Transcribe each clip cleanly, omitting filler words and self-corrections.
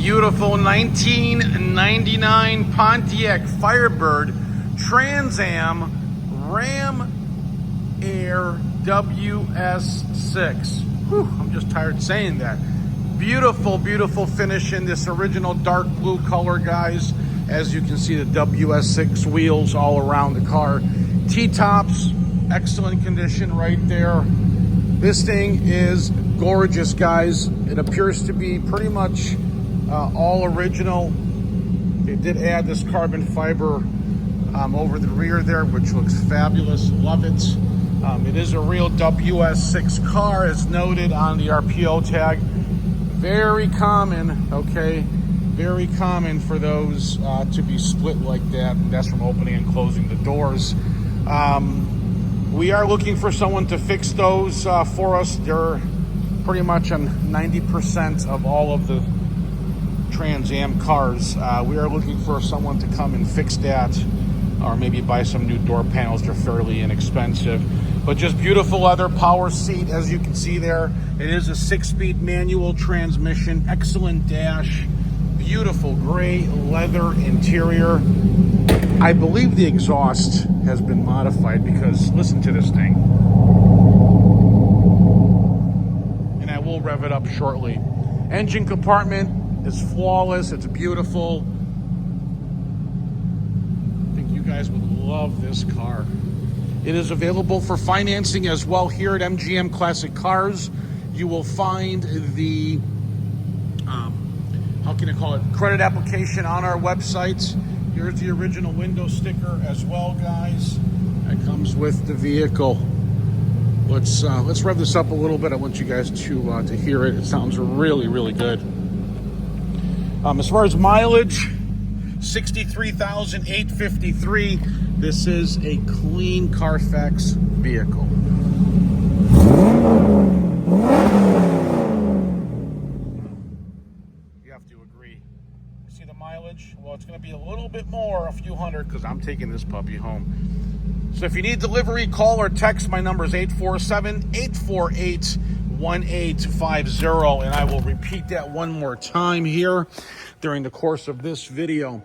Beautiful 1999 Pontiac Firebird Trans Am Ram Air WS6. Whew, I'm just tired saying that. Beautiful, beautiful finish in this original dark blue color, guys. As you can see, the WS6 wheels all around the car. T-tops, excellent condition right there. This thing is gorgeous, guys. It appears to be pretty much all original. They did add this carbon fiber over the rear there, which looks fabulous. Love it. It is a real WS6 car, as noted on the RPO tag. Very common, okay? Very common for those to be split like that. That's from opening and closing the doors. We are looking for someone to fix those for us. They're pretty much on 90% of all of the Trans Am cars. We are looking for someone to come and fix that, or maybe buy some new door panels. They're fairly inexpensive, but just beautiful leather power seat, as you can see there. It is a 6-speed manual transmission, excellent dash, beautiful gray leather interior. I believe the exhaust has been modified, because listen to this thing. And I will rev it up shortly. Engine compartment is flawless. It's beautiful. I think you guys would love this car. It is available for financing as well here at MGM Classic Cars. You will find the, how can I call it, credit application on our website. Here's the original window sticker as well, guys. That comes with the vehicle. Let's rev this up a little bit. I want you guys to hear it. It sounds really, really good. As far as mileage, 63,853. This is a clean Carfax vehicle. You have to agree. See the mileage? Well, it's going to be a little bit more, a few hundred, because I'm taking this puppy home. So if you need delivery, call or text. My number is 847-848-1850, and I will repeat that one more time here during the course of this video.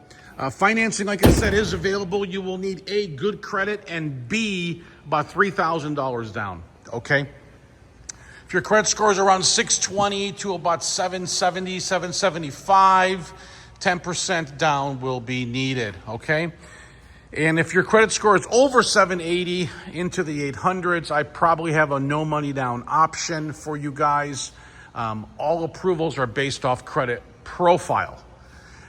Financing, like I said, is available. You will need A, good credit, and B, about $3,000 down, okay? If your credit score is around 620 to about 770, 775, 10% down will be needed, okay? And if your credit score is over 780 into the 800s, I probably have a no money down option for you guys. All approvals are based off credit profile.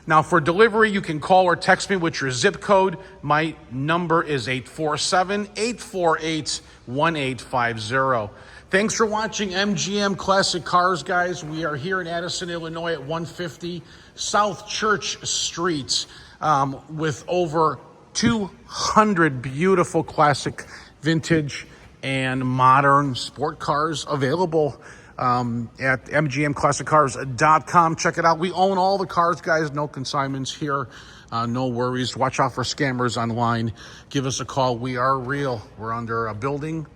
Now, for delivery, you can call or text me with your zip code. My number is 847-848-1850. Thanks for watching MGM Classic Cars, guys. We are here in Addison, Illinois at 150 South Church Street with over 200 beautiful classic, vintage, and modern sport cars available at mgmclassiccars.com. Check it out. We own all the cars, guys. No consignments here. No worries. Watch out for scammers online. Give us a call. We are real. We're under a building.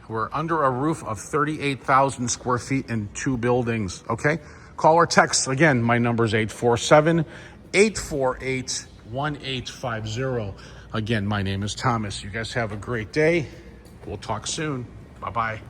We're under a roof of 38,000 square feet in 2 buildings. Okay? Call or text. Again, my number is 847-848-1850. Again, my name is Thomas. You guys have a great day. We'll talk soon. Bye-bye.